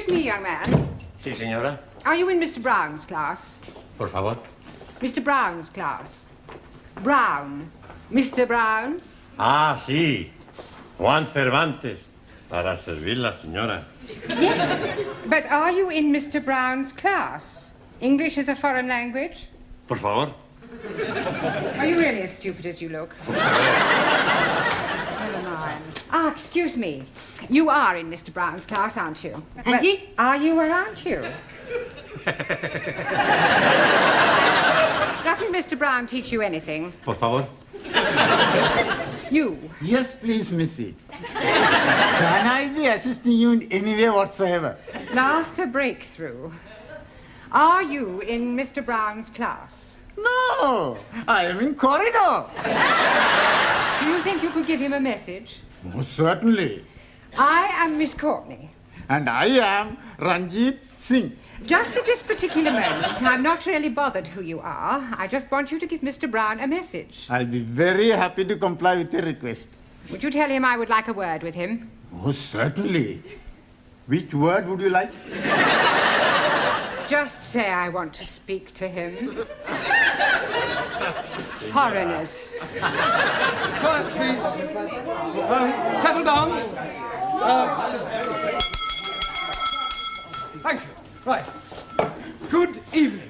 Excuse me, young man. Sí, señora. Are you in Mr. Brown's class? Por favor. Mr. Brown's class. Brown. Mr. Brown? Ah, sí. Juan Cervantes. Para servirla, señora. Yes. But are you in Mr. Brown's class? English is a foreign language? Por favor. Are you really as stupid as you look? Never mind. Ah, excuse me. You are in Mr. Brown's class, aren't you? Auntie? Well, are you or aren't you? Doesn't Mr. Brown teach you anything? Por favor. You? Yes, please, Missy. Can I be assisting you in any way whatsoever? Last a breakthrough. Are you in Mr. Brown's class? No, I am in corridor. Do you think you could give him a message? Most certainly. I am Miss Courtney. And I am Ranjit Singh. Just at this particular moment, I'm not really bothered who you are. I just want you to give Mr. Brown a message. I'll be very happy to comply with your request. Would you tell him I would like a word with him? Most certainly. Which word would you like? Just say I want to speak to him. Foreigners. Quiet, please. Settle down. Thank you. Right. Good evening.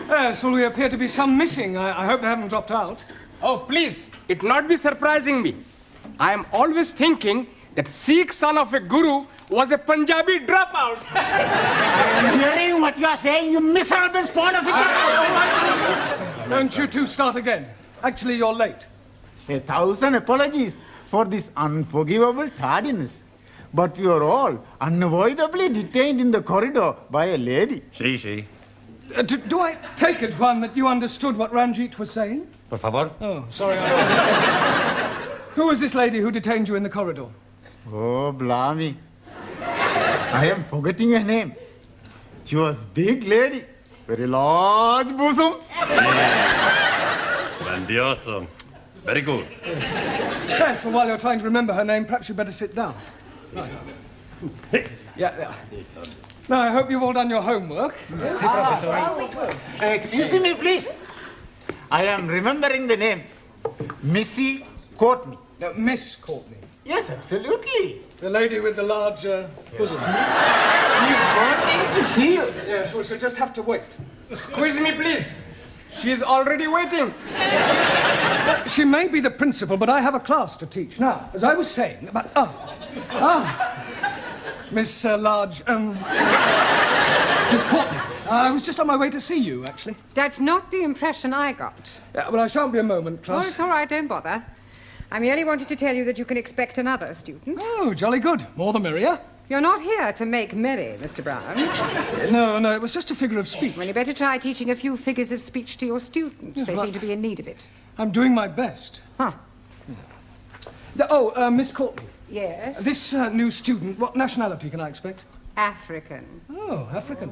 Yes, well, we appear to be some missing. I hope they haven't dropped out. Oh, please, it not be surprising me. I am always thinking that Sikh son of a guru was a Punjabi dropout. I'm hearing what you are saying, you miserable spawn of a... Don't you two start again. Actually, you're late. 1,000 apologies for this unforgivable tardiness. But we are all unavoidably detained in the corridor by a lady. Sí, sí. Do I take it, Juan, that you understood what Ranjit was saying? Por favor. Oh, sorry. I Who was this lady who detained you in the corridor? Oh, blimey. I am forgetting her name. She was big lady, very large bosoms. Grandioso. Very good. Yes, well, while you're trying to remember her name, perhaps you'd better sit down. Right. Yeah. Now, I hope you've all done your homework. Yes, Professor. Excuse me, please. I am remembering the name. Missy Courtney. No, Miss Courtney. Yes, absolutely. The lady with the large bosom. She's wanting to see you. Yes, well, she'll just have to wait. Squeeze me, please. She is already waiting. She may be the principal, but I have a class to teach. Now, as I was saying about... Miss Miss Courtney. I was just on my way to see you, actually. That's not the impression I got. Yeah, but I shan't be a moment, class. Oh, it's all right, don't bother. I merely wanted to tell you that you can expect another student. Oh, jolly good. More the merrier. You're not here to make merry, Mr. Brown. No, it was just a figure of speech. Well, you better try teaching a few figures of speech to your students. Yes, They well, seem to be in need of it. I'm doing my best. Huh. Miss Courtney. Yes? This new student, what nationality can I expect? African. Oh, African.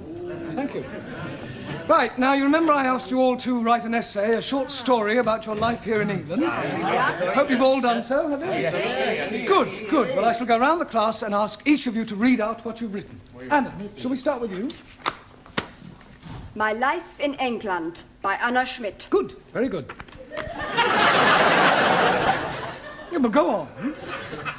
Thank you. Right, now you remember I asked you all to write an essay, a short story about your life here in England. Hope you've all done so, have you? Yes. Good. Well, I shall go round the class and ask each of you to read out what you've written. Anna, shall we start with you? My Life in England by Anna Schmidt. Good, very good. Yeah, but go on.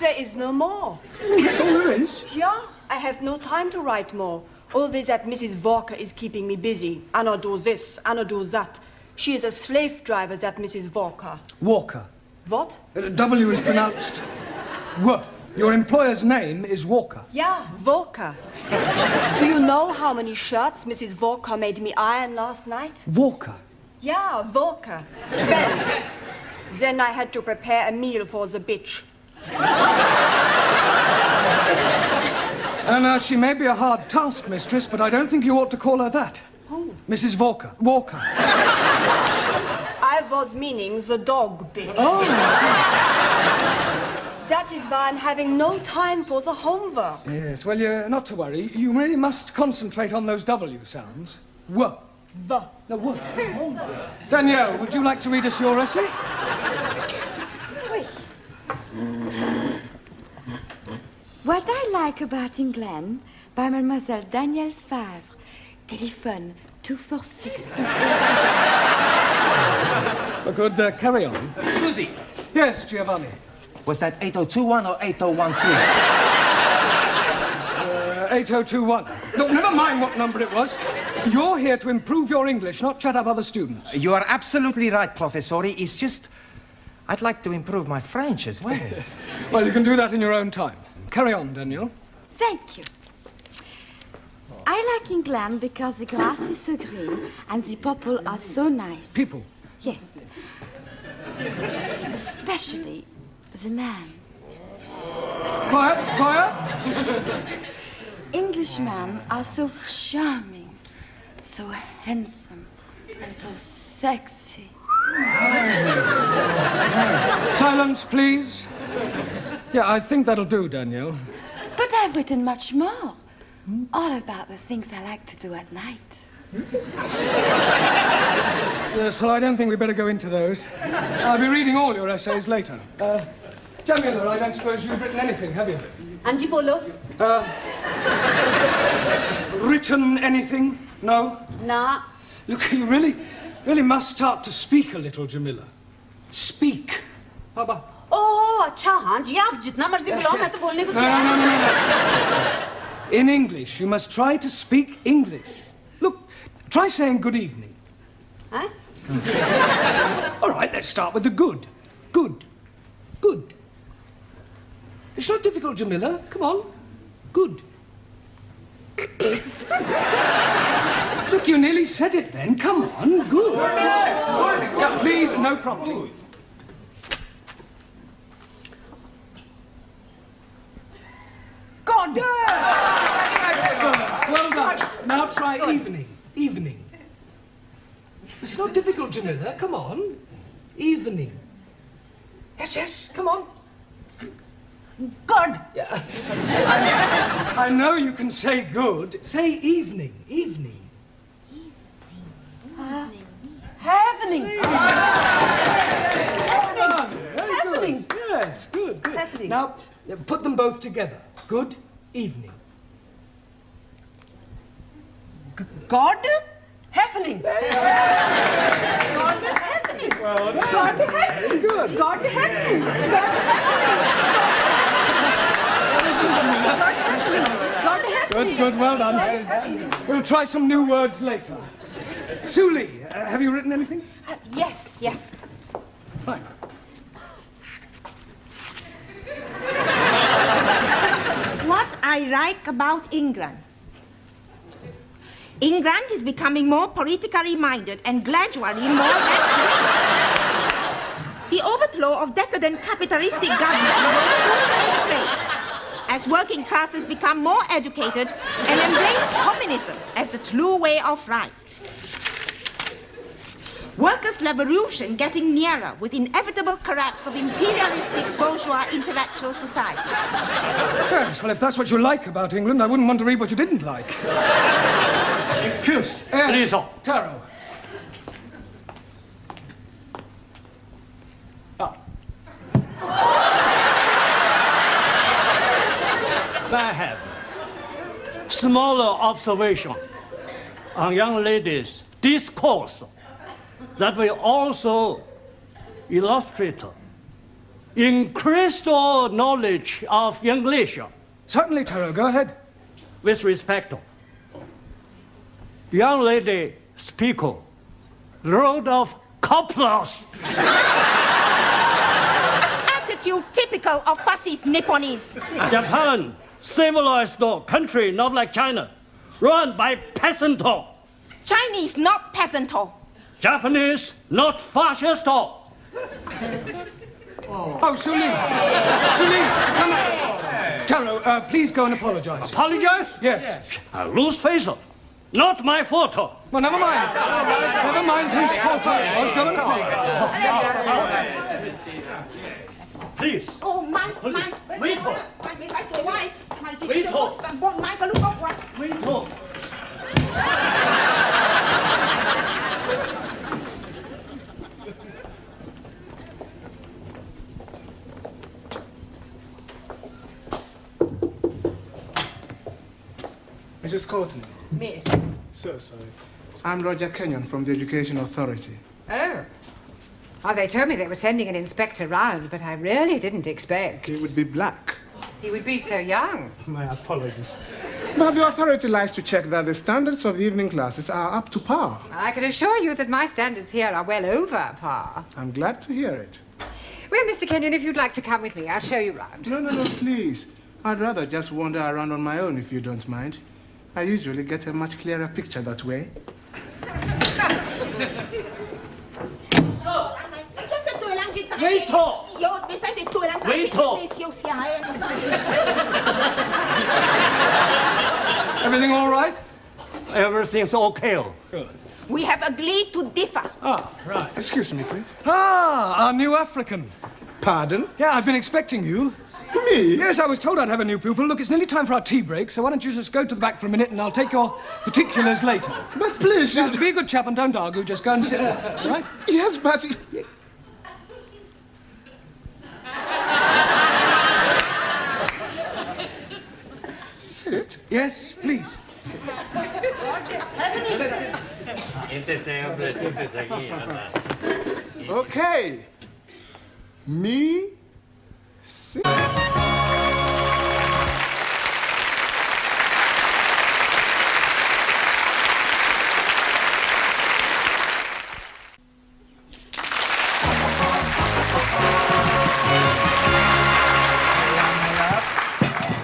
There is no more. That's all there is. Yeah, I have no time to write more. Always that Mrs. Walker is keeping me busy. Anna do this, Anna do that. She is a slave driver, that Mrs. Walker. Walker. What? W is pronounced W. Your employer's name is Walker. Yeah, Walker. Do you know how many shirts Mrs. Walker made me iron last night? Walker? Yeah, Walker. 12. Then I had to prepare a meal for the bitch. Anna, she may be a hard taskmistress, but I don't think you ought to call her that. Who? Mrs. Walker. Walker. I was meaning the dog bitch. Oh, That is why I'm having no time for the homework. yes. Well, you're not to worry. You really must concentrate on those W sounds. W. The. The W. Danielle, would you like to read us your essay? What I like about England by Mademoiselle Danielle Favre. Telephone 246. Good, carry on. Scusi, Yes, Giovanni. was that 8021 or 8013? 8021. Look, never mind what number it was. You're here to improve your English, not shut up other students. You are absolutely right, Professori. It's just, I'd like to improve my French as well. Well, you can do that in your own time. Carry on, Daniel. Thank you. I like England because the grass is so green and the people are so nice. People? Yes. Especially the man. Quiet, quiet. Englishmen are so charming, so handsome, and so sexy. Silence, please. Yeah, I think that'll do, Daniel. But I've written much more. All about the things I like to do at night. Yes, well, I don't think we better go into those. I'll be reading all your essays later. Jamila, I don't suppose you've written anything, have you? Anji Polo? Written anything? No? Nah. Look, you really must start to speak a little, Jamila. Speak. Baba. Oh, अच्छा हाँ जी आप जितना मर्जी बुलाओ मैं तो बोलने को No. In English, you must try to speak English. Look, try saying good evening. Huh? All right, let's start with the good. Good. Good. It's not difficult, Jamila. Come on. Good. Look, you nearly said it then. Come on. Good. Yeah, please, no prompting. God. Excellent. Well done. Now try evening. Evening. It's not difficult, Jamila. Come on. Evening. Yes. Come on. God. Yeah. I know you can say good. Say evening. Evening. Happening. Happening. Yes, good. Happening. Now, put them both together. Good evening. God. Happening. God happening. Well done. God happening. Good. God happening. God happening. Good, well done. We'll try some new words later. Suli, have you written anything? Yes. Fine. What I like about England. England is becoming more politically minded and gradually more left-wing. The overthrow of decadent capitalistic government will soon take place as working classes become more educated and embrace communism as the true way of life. Workers' revolution getting nearer with inevitable collapse of imperialistic bourgeois intellectual society. Yes, well, if that's what you like about England, I wouldn't want to read what you didn't like. Excuse, Yes, please. Taro. I have smaller observation on young ladies' discourse that will also illustrate increased knowledge of English. Certainly, Taro, go ahead. With respect, young lady speaker, load of couplers. Attitude typical of fascist Nipponese. Japan, civilized country, not like China, run by peasant. Chinese, not peasant. Japanese, not fascist. Oh, Suli, come on. Taro, please go and apologize. Apologize? Yes. I lose face. Not my fault. Well, never mind. Never mind whose fault it was. Go and apologize. Please. Oh, my. Wait. Mrs. Courtney. Miss. So sorry. I'm Roger Kenyon from the Education Authority. Oh. Oh, they told me they were sending an inspector round, but I really didn't expect. He would be black. He would be so young. My apologies. But the authority likes to check that the standards of the evening classes are up to par. I can assure you that my standards here are well over par. I'm glad to hear it. Well, Mr. Kenyon, if you'd like to come with me, I'll show you round. No, please. I'd rather just wander around on my own if you don't mind. I usually get a much clearer picture that way. Wait talk. Wait talk. Everything all right? Everything's okay. Good. We have agreed to differ. Ah, right. Excuse me, please. Ah, our new African. Pardon? Yeah, I've been expecting you. Me? Yes, I was told I'd have a new pupil. Look, it's nearly time for our tea break, so why don't you just go to the back for a minute and I'll take your particulars later. But please, now, to be a good chap and don't argue, just go and sit there, all right? Yes, but... Sit? Yes, please. Okay. Me... sit.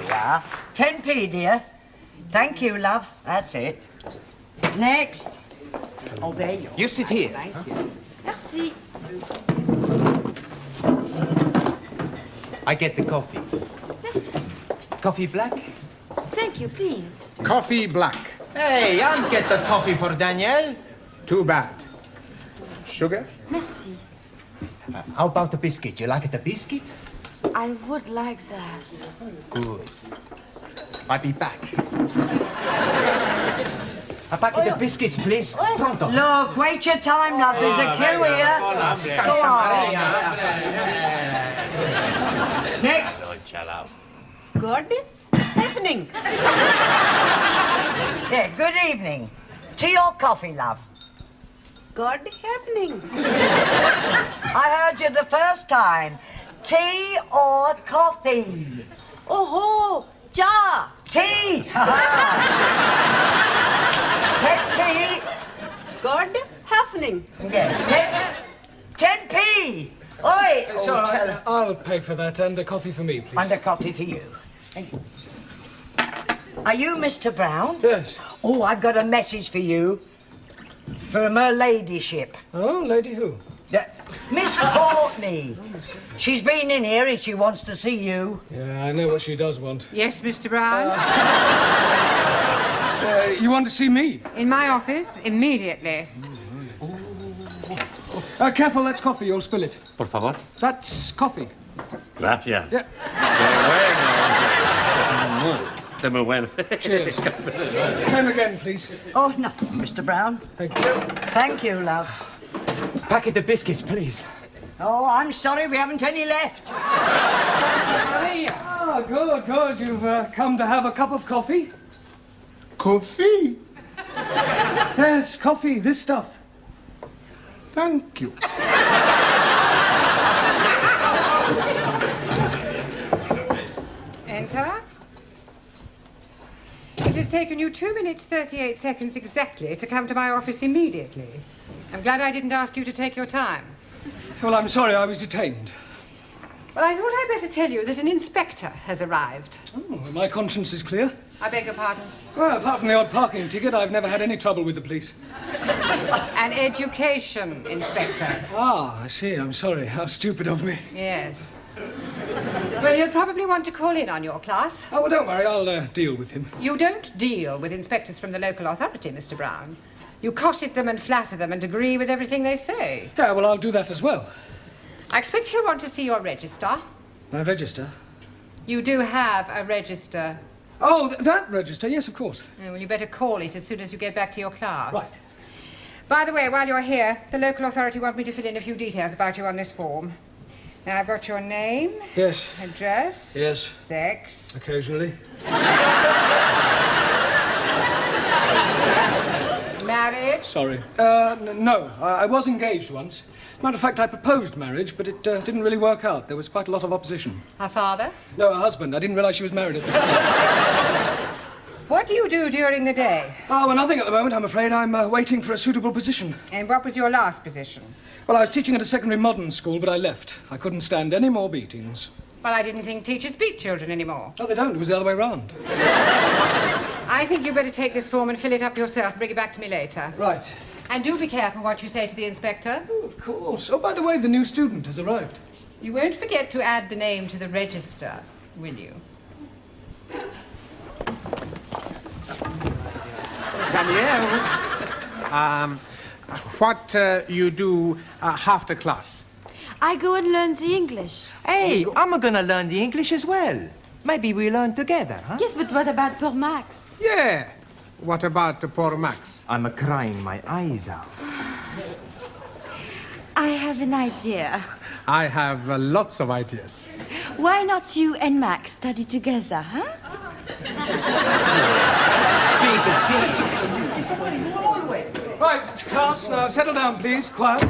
Yeah. 10p, dear. Thank you, love. That's it. Next. Oh, there you are. You sit here. Thank you. Merci. I get the coffee. Yes. Coffee black? Thank you, please. Coffee black. Hey, I'll get the coffee for Danielle. Too bad. Sugar? Merci. How about the biscuit? You like the biscuit? I would like that. Good. I'll be back. A packet of biscuits, please. Pronto. Look, wait your time, love. There's a queue here. Go on. Next. Good evening. Yeah, good evening. Tea or coffee, love? Good evening. I heard you the first time. Tea or coffee? Oh, ja. Tea! 10p. Good evening. Yeah, 10p. Oi! It's all right. I'll pay for that and a coffee for me, please. And a coffee for you. Are you Mr. Brown? Yes. Oh, I've got a message for you. From her ladyship. Oh, lady who? Miss Courtney. She's been in here and she wants to see you. Yeah, I know what she does want. Yes, Mr. Brown? You want to see me? In my office, immediately. Careful, that's coffee. You'll spill it. Por favor. That's coffee. Gracias. Yeah. De muy bueno. Cheers. Same again, please. Oh, nothing, Mr. Brown. Thank you. Thank you, love. Packet of biscuits, please. Oh, I'm sorry, we haven't any left. Ah, good. You've come to have a cup of coffee? Coffee? Yes, coffee, this stuff. Thank you. Enter. It has taken you 2 minutes, 38 seconds exactly to come to my office immediately. I'm glad I didn't ask you to take your time. Well, I'm sorry, I was detained. Well, I thought I'd better tell you that an inspector has arrived. Oh, my conscience is clear. I beg your pardon? Well, apart from the odd parking ticket, I've never had any trouble with the police. An education inspector. Ah, I see. I'm sorry. How stupid of me. Yes. Well, he'll probably want to call in on your class. Oh, well, don't worry. I'll deal with him. You don't deal with inspectors from the local authority, Mr. Brown. You cosset them and flatter them and agree with everything they say. Yeah, well, I'll do that as well. I expect he'll want to see your register. My register? You do have a register. Oh, that register? Yes, of course. Oh, well, you better call it as soon as you get back to your class. Right. By the way, while you're here, the local authority want me to fill in a few details about you on this form. Now, I've got your name. Yes. Address. Yes. Sex. Occasionally. married? Sorry. No, I was engaged once. Matter of fact, I proposed marriage, but it didn't really work out. There was quite a lot of opposition. Her father? No, her husband. I didn't realise she was married at the time. What do you do during the day? Oh, well, nothing at the moment, I'm afraid. I'm waiting for a suitable position. And what was your last position? Well, I was teaching at a secondary modern school, but I left. I couldn't stand any more beatings. Well, I didn't think teachers beat children anymore. Oh, they don't. It was the other way round. I think you better take this form and fill it up yourself and bring it back to me later. Right. And do be careful what you say to the inspector. Oh, of course. Oh, by the way, the new student has arrived. You won't forget to add the name to the register, will you? Danielle, what you do after class? I go and learn the English. Hey, I'm gonna learn the English as well. Maybe we learn together, huh? Yes, but what about poor Max? Yeah. What about poor Max? I'm crying my eyes out. I have an idea. I have lots of ideas. Why not you and Max study together, huh? Right, class, now settle down, please. Quiet.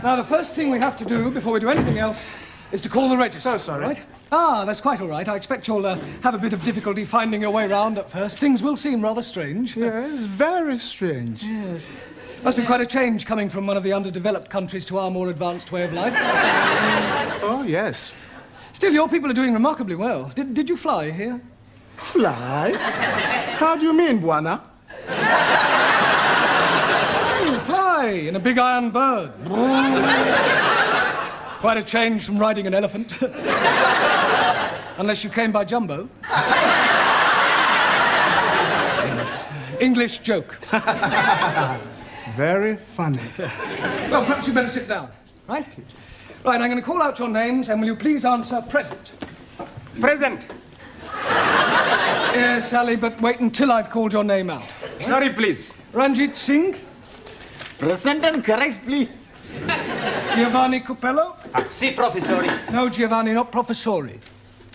Now, the first thing we have to do before we do anything else is to call the register. So sorry. Right? Ah, that's quite all right. I expect you'll have a bit of difficulty finding your way round at first. Things will seem rather strange. Yes, very strange. Yes. Must be quite a change coming from one of the underdeveloped countries to our more advanced way of life. Oh, yes. Still, your people are doing remarkably well. Did you fly here? Fly? How do you mean, Buana? Fly in a big iron bird. Quite a change from riding an elephant. Unless you came by jumbo. Yes. English joke. Very funny. Well, perhaps you'd better sit down, right? Right, I'm going to call out your names, and will you please answer present? Present. Yes, Sally, but wait until I've called your name out. Sorry, please. Ranjit Singh? Present and correct, please. Giovanni Cupello? Si, professori. No, Giovanni, not professori.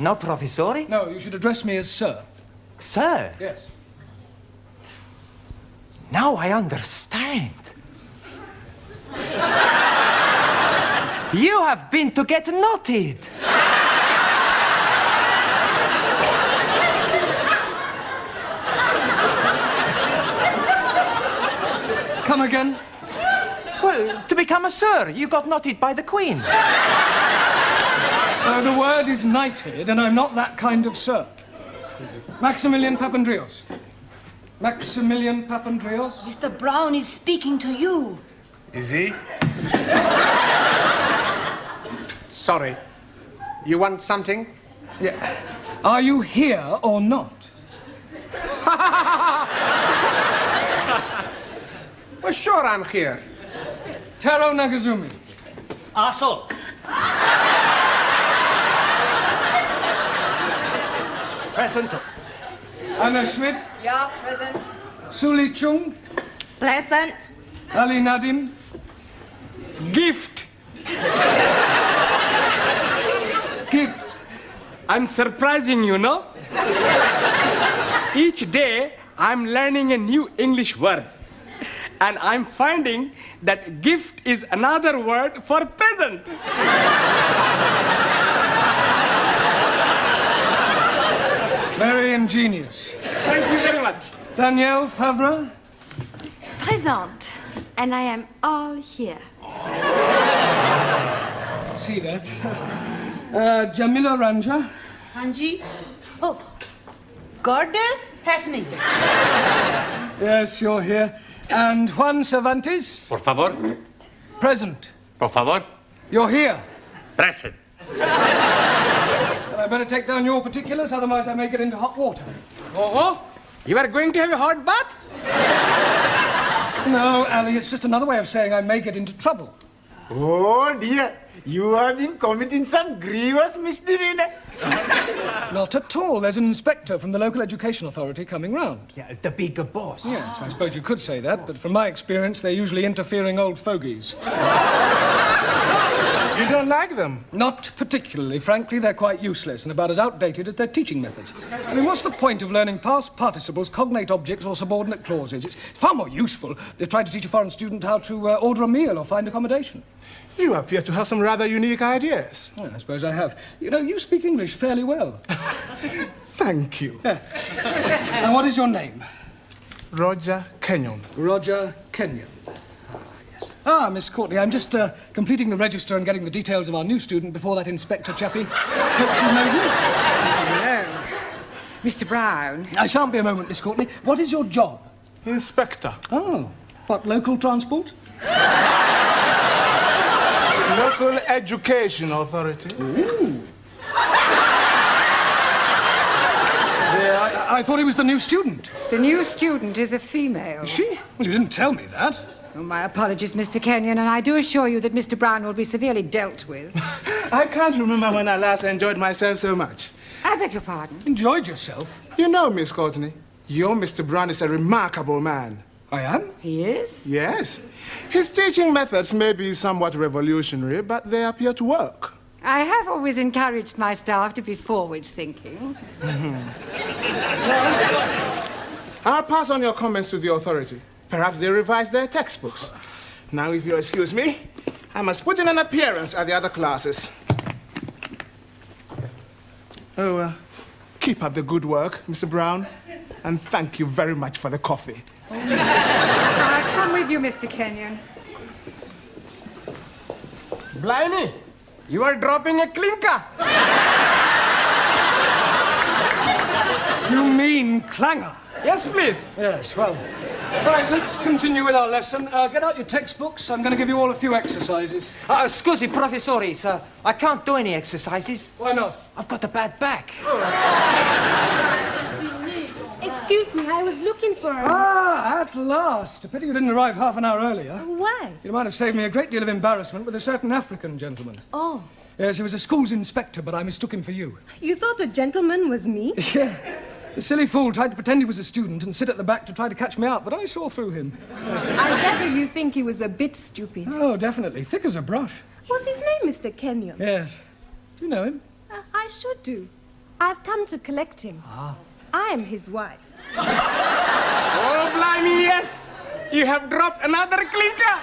No, professori? No, you should address me as sir. Sir? Yes. Now I understand. You have been to get knotted. Come again? Well, to become a sir, you got knotted by the Queen. The word is knighted, and I'm not that kind of sir. Maximilian Papandreou. Maximilian Papandreou? Mr. Brown is speaking to you. Is he? Sorry. You want something? Yeah. Are you here or not? Well, sure I'm here. Taro Nagazumi. Aso. Present. Anna Schmidt. Yeah, present. Suli Chung. Present. Ali Nadim. Gift. Gift. I'm surprising you, no? Each day, I'm learning a new English word. And I'm finding that gift is another word for peasant. Very ingenious. Thank you very much. Danielle Favre. Present. And I am all here. See that. Jamila Ranja. Hanji. Oh, Gordon Hefning. Yes, you're here. And Juan Cervantes. Por favor. Present. Por favor. You're here. Present. I better take down your particulars, otherwise I may get into hot water. Oh, you are going to have a hot bath? No, Ali, it's just another way of saying I may get into trouble. Oh, dear. You have been committing some grievous misdemeanor. Not at all. There's an inspector from the local education authority coming round. Yeah, the bigger boss. Yes, I suppose you could say that, but from my experience, they're usually interfering old fogies. You don't like them? Not particularly. Frankly, they're quite useless and about as outdated as their teaching methods. I mean, what's the point of learning past participles, cognate objects, or subordinate clauses? It's far more useful if they try to teach a foreign student how to order a meal or find accommodation. You appear to have some rather unique ideas. Well, I suppose I have. You know, you speak English fairly well. Thank you. Yeah. And what is your name? Roger Kenyon. Roger Kenyon. Ah, Miss Courtney, I'm just completing the register and getting the details of our new student before that inspector chappie pokes his nose in. Hello. Mr. Brown. I shan't be a moment, Miss Courtney. What is your job? Inspector. Oh, what, local transport? Local Education Authority. Ooh. Yeah, I thought he was the new student. The new student is a female. Is she? Well, you didn't tell me that. Oh, my apologies, Mr. Kenyon, and I do assure you that Mr. Brown will be severely dealt with. I can't remember when I last enjoyed myself so much. I beg your pardon? Enjoyed yourself? You know, Miss Courtney, your Mr. Brown is a remarkable man. I am? He is? Yes. His teaching methods may be somewhat revolutionary, but they appear to work. I have always encouraged my staff to be forward-thinking. I'll pass on your comments to the authority. Perhaps they revise their textbooks. Now, if you'll excuse me, I must put in an appearance at the other classes. Oh, keep up the good work, Mr. Brown, and thank you very much for the coffee. I'll come with you, Mr. Kenyon. Blimey, you are dropping a clinker. You mean clanger? Yes, please. Yes, well. Right, let's continue with our lesson. Get out your textbooks. I'm going to give you all a few exercises. Scusi, professore, sir. I can't do any exercises. Why not? I've got a bad back. Excuse me, I was looking for her. Ah, at last. A pity you didn't arrive half an hour earlier. Why? You might have saved me a great deal of embarrassment with a certain African gentleman. Oh. Yes, he was a school's inspector, but I mistook him for you. You thought a gentleman was me? Yeah. The silly fool tried to pretend he was a student and sit at the back to try to catch me out, but I saw through him. I gather you think he was a bit stupid. Oh, definitely. Thick as a brush. What's his name, Mr. Kenyon? Yes. Do you know him? I should do. I've come to collect him. I am his wife. Oh, blimey, yes. You have dropped another clinker.